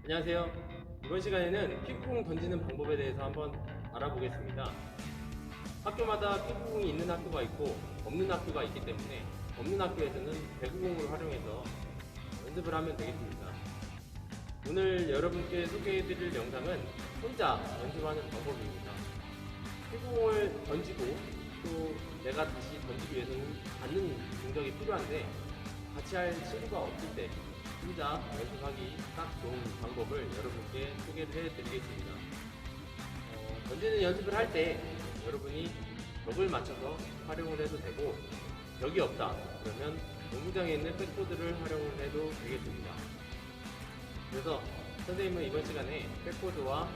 안녕하세요. 이번 시간에는 피구공 던지는 방법에 대해서 한번 알아보겠습니다. 학교마다 피구공이 있는 학교가 있고 없는 학교가 있기 때문에 없는 학교에서는 배구공을 활용해서 연습을 하면 되겠습니다. 오늘 여러분께 소개해드릴 영상은 혼자 연습하는 방법입니다. 피구공을 던지고 또 내가 다시 던지기 위해서는 받는 동작이 필요한데 같이 할 친구가 없을 때 혼자 연습하기 딱 좋은 방법을 여러분께 소개를 해드리겠습니다. 던지는 연습을 할 때 여러분이 벽을 맞춰서 활용을 해도 되고 벽이 없다 그러면 농구장에 있는 백보드를 활용을 해도 되겠습니다. 그래서 선생님은 이번 시간에 백보드와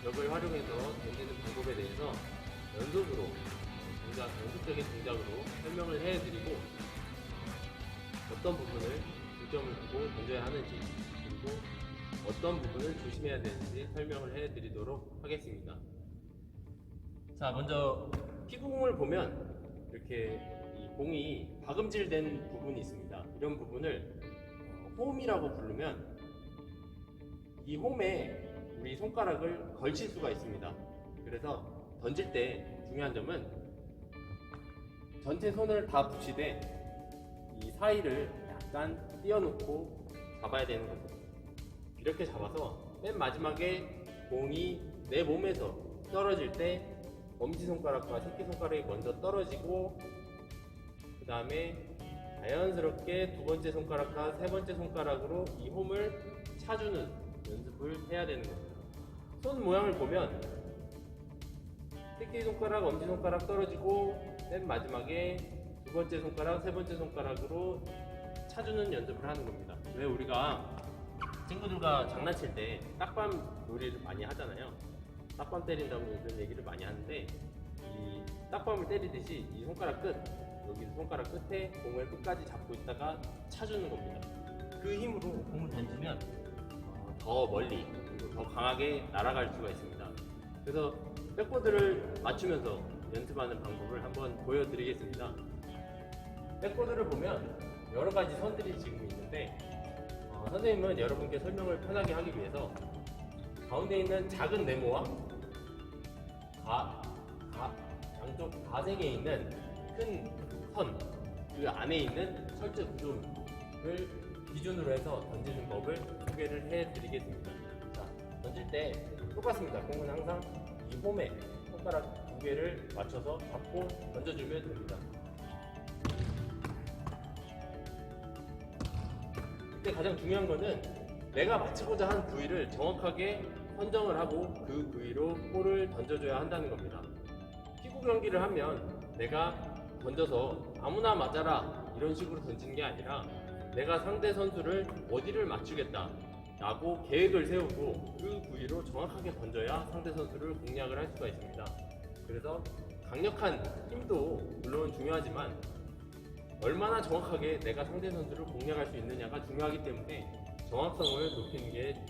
벽을 활용해서 던지는 방법에 대해서 연속적인 동작으로 설명을 해드리고 어떤 부분을 중점을 두고 던져야 하는지 그리고 어떤 부분을 조심해야 되는지 설명을 해드리도록 하겠습니다. 자, 먼저 피구공을 보면 이렇게 이 공이 박음질된 부분이 있습니다. 이런 부분을 홈이라고 부르면 이 홈에 우리 손가락을 걸칠 수가 있습니다. 그래서 던질 때 중요한 점은 전체 손을 다 붙이되 이 사이를 약간 띄워놓고 잡아야 되는 겁니다. 이렇게 잡아서 맨 마지막에 공이 내 몸에서 떨어질 때 엄지손가락과 새끼손가락이 먼저 떨어지고 그 다음에 자연스럽게 두 번째 손가락과 세 번째 손가락으로 이 홈을 차주는 연습을 해야 되는 겁니다. 손 모양을 보면 새끼손가락, 엄지손가락 떨어지고 맨 마지막에 두 번째 손가락, 세 번째 손가락으로 차주는 연습을 하는 겁니다. 왜 우리가 친구들과 장난칠 때 딱밤 놀이를 많이 하잖아요. 딱밤 때린다고 이런 얘기를 많이 하는데 이 딱밤을 때리듯이 이 손가락 끝, 여기 손가락 끝에 공을 끝까지 잡고 있다가 차주는 겁니다. 그 힘으로 공을 던지면 더 멀리 그리고 더 강하게 날아갈 수가 있습니다. 그래서 백보드를 맞추면서 연습하는 방법을 한번 보여드리겠습니다. 백보드를 보면 여러 가지 선들이 지금 있는데 선생님은 여러분께 설명을 편하게 하기 위해서 가운데 있는 작은 네모와 양쪽 가색에 있는 큰 선, 그 안에 있는 철제 구조를 기준으로 해서 던지는 법을 소개를 해드리겠습니다. 자, 던질 때 똑같습니다. 공은 항상 이 홈에 손가락 두 개를 맞춰서 잡고 던져주면 됩니다. 이때 가장 중요한 거는 내가 맞추고자 하는 부위를 정확하게 선정을 하고 그 부위로 볼을 던져줘야 한다는 겁니다. 피구 경기를 하면 내가 던져서 아무나 맞아라 이런 식으로 던지는 게 아니라 내가 상대 선수를 어디를 맞추겠다 라고 계획을 세우고 그 부위로 정확하게 던져야 상대 선수를 공략을 할 수가 있습니다. 그래서 강력한 힘도 물론 중요하지만 얼마나 정확하게 내가 상대 선수를 공략할 수 있느냐가 중요하기 때문에 정확성을 높이는 게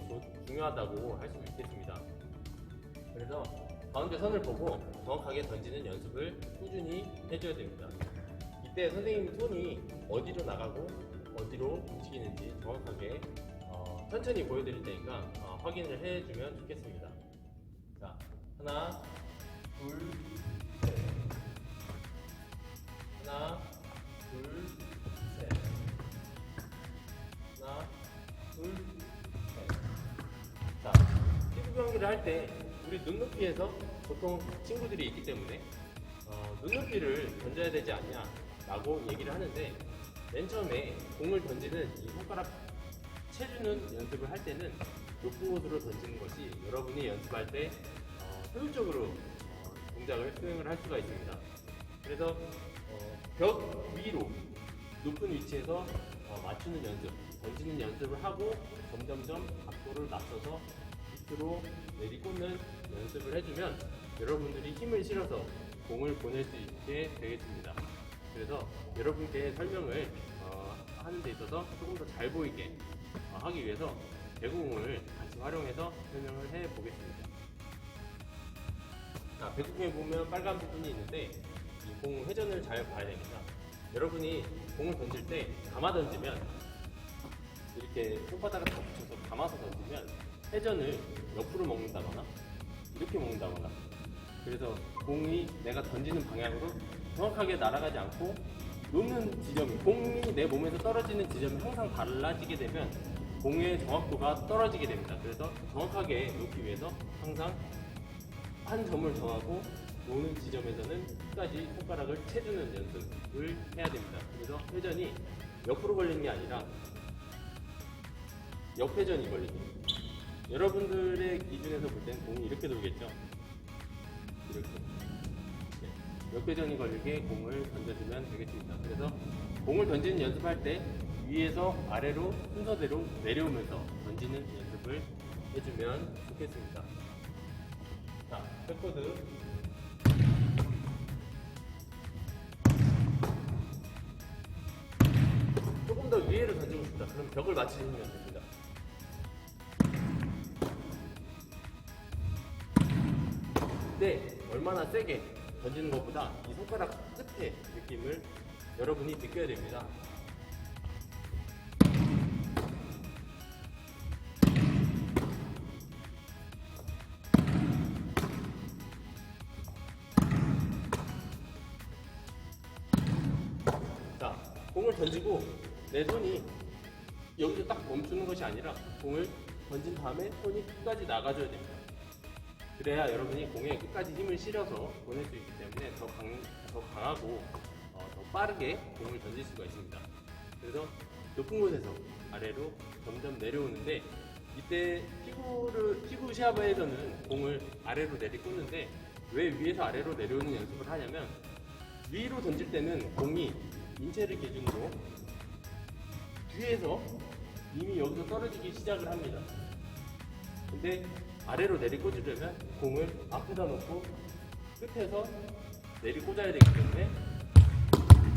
중요하다고 할 수 있겠습니다. 그래서 가운데 선을 보고 정확하게 던지는 연습을 꾸준히 해줘야 됩니다. 이때 선생님 손이 어디로 나가고 어디로 움직이는지 정확하게 천천히 보여드릴 테니까 확인을 해주면 좋겠습니다. 자, 하나, 둘, 셋. 하나, 둘, 셋. 하나, 둘, 셋. 자, 피구 경기를 할 때 우리 눈높이에서 보통 친구들이 있기 때문에 눈높이를 던져야 되지 않냐 라고 얘기를 하는데 맨 처음에 공을 던지는 이 손가락 채주는 연습을 할 때는 높은 곳으로 던지는 것이 여러분이 연습할 때 효율적으로 동작을 수행을 할 수가 있습니다. 그래서 벽 위로 높은 위치에서 맞추는 연습, 던지는 연습을 하고 점점점 각도를 낮춰서 밑으로 내리꽂는 연습을 해주면 여러분들이 힘을 실어서 공을 보낼 수 있게 되겠습니다. 그래서 여러분께 설명을 하는 데 있어서 조금 더 잘 보이게 하기 위해서 배구공을 같이 활용해서 설명을 해 보겠습니다. 자, 배구공에 보면 빨간 부분이 있는데 이 공 회전을 잘 봐야 됩니다. 여러분이 공을 던질 때 감아 던지면 이렇게 손바닥을 다 붙여서 감아서 던지면 회전을 옆으로 먹는다거나 이렇게 먹는다거나, 그래서 공이 내가 던지는 방향으로 정확하게 날아가지 않고 놓는 지점이, 공이 내 몸에서 떨어지는 지점이 항상 달라지게 되면 공의 정확도가 떨어지게 됩니다. 그래서 정확하게 놓기 위해서 항상 한 점을 정하고 놓는 지점에서는 끝까지 손가락을 채주는 연습을 해야 됩니다. 그래서 회전이 옆으로 걸리는 게 아니라 옆회전이 걸리게. 여러분들의 기준에서 볼 때는 공이 이렇게 돌겠죠? 이렇게. 네. 옆회전이 걸리게 공을 던져주면 되겠습니다. 그래서 공을 던지는 연습할 때 위에서 아래로 순서대로 내려오면서 던지는 연습을 해주면 좋겠습니다. 자, 백보드. 조금 더 위에를 던지고 싶다. 그럼 벽을 맞추시면 됩니다. 근데 얼마나 세게 던지는 것보다 이 손가락 끝에 느낌을 여러분이 느껴야 됩니다. 자, 공을 던지고 내 손이 여기서 딱 멈추는 것이 아니라 공을 던진 다음에 손이 끝까지 나가줘야 됩니다. 그래야 여러분이 공에 끝까지 힘을 실어서 보낼 수 있기 때문에 더 강하고 더 빠르게 공을 던질 수가 있습니다. 그래서 높은 곳에서 아래로 점점 내려오는데, 이때 피구 시합에서는 공을 아래로 내리꽂는데 왜 위에서 아래로 내려오는 연습을 하냐면, 위로 던질 때는 공이 인체를 기준으로 뒤에서 이미 여기서 떨어지기 시작을 합니다. 근데 아래로 내리꽂으려면 공을 앞에다 놓고 끝에서 내리꽂아야 되기 때문에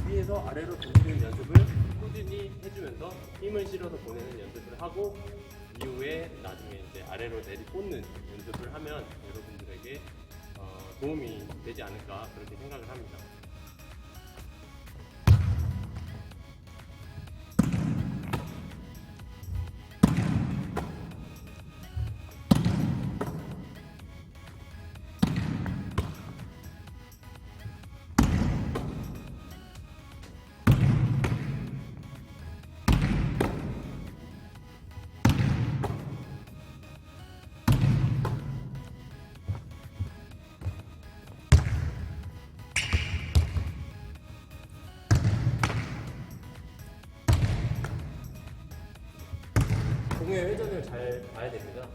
위에서 아래로 던지는 연습을 꾸준히 해주면서 힘을 실어서 보내는 연습을 하고, 이후에 나중에 이제 아래로 내리꽂는 연습을 하면 여러분들에게 도움이 되지 않을까, 그렇게 생각을 합니다. 공의 회전을 잘 봐야 됩니다.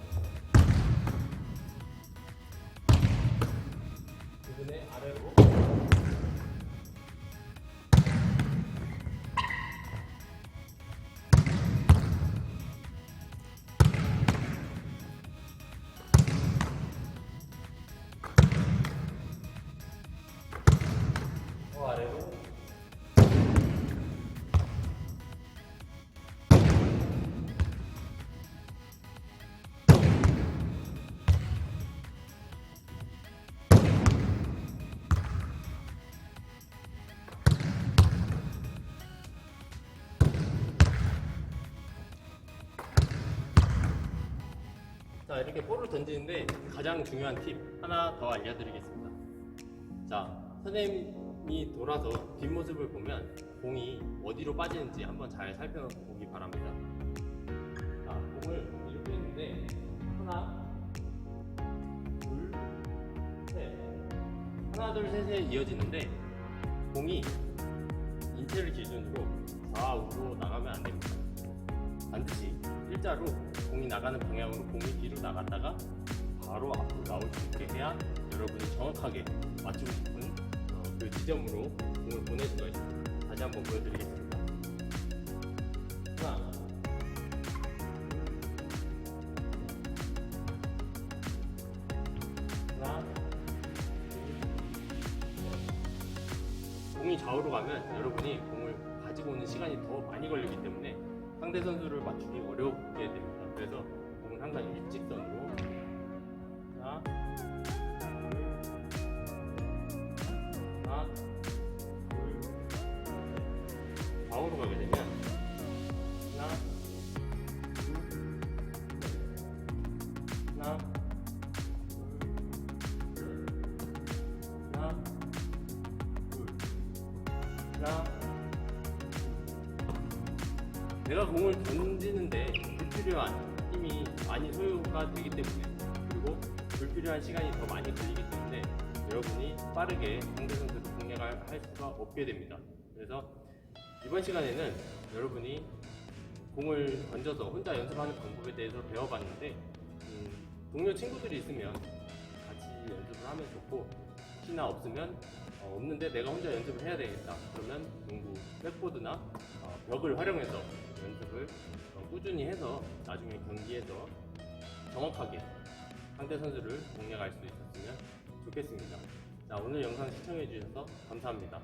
부분의 아래로 아래로 자, 이렇게 볼을 던지는데 가장 중요한 팁 하나 더 알려드리겠습니다. 자, 선생님이 돌아서 뒷모습을 보면 공이 어디로 빠지는지 한번 잘 살펴보기 바랍니다. 자, 공을 이렇게 했는데 하나, 둘, 셋, 하나, 둘, 셋에 이어지는데 공이 인체를 기준으로 좌우로 나가면 안 됩니다. 반드시 일자로 공이 나가는 방향으로 공이 뒤로 나갔다가 바로 앞으로 나올 수 있게 해야 여러분이 정확하게 맞추고 싶은 그 지점으로 공을 보낼 수가 있습니다. 다시 한번 보여드리겠습니다. 하나, 공이 좌우로 가면 여러분이 공을 가지고 오는 시간이 더 많이 걸리기 때문에 상대 선수를 맞추기 어렵게 됩니다. 그래서 공은 항상 일직선으로 하나, 둘, 좌우로 가게 되면 하나, 둘, 내가 공을 던지는데 불필요한 힘이 많이 소요가 되기 때문에, 그리고 불필요한 시간이 더 많이 걸리기 때문에 여러분이 빠르게 상대 선수를 공략할 수가 없게 됩니다. 그래서 이번 시간에는 여러분이 공을 던져서 혼자 연습하는 방법에 대해서 배워봤는데, 동료 친구들이 있으면 같이 연습을 하면 좋고, 혹시나 없는데 내가 혼자 연습을 해야 되겠다 그러면 농구 백보드나 벽을 활용해서 연습을 꾸준히 해서 나중에 경기에서 정확하게 상대 선수를 공략할 수 있었으면 좋겠습니다. 자, 오늘 영상 시청해 주셔서 감사합니다.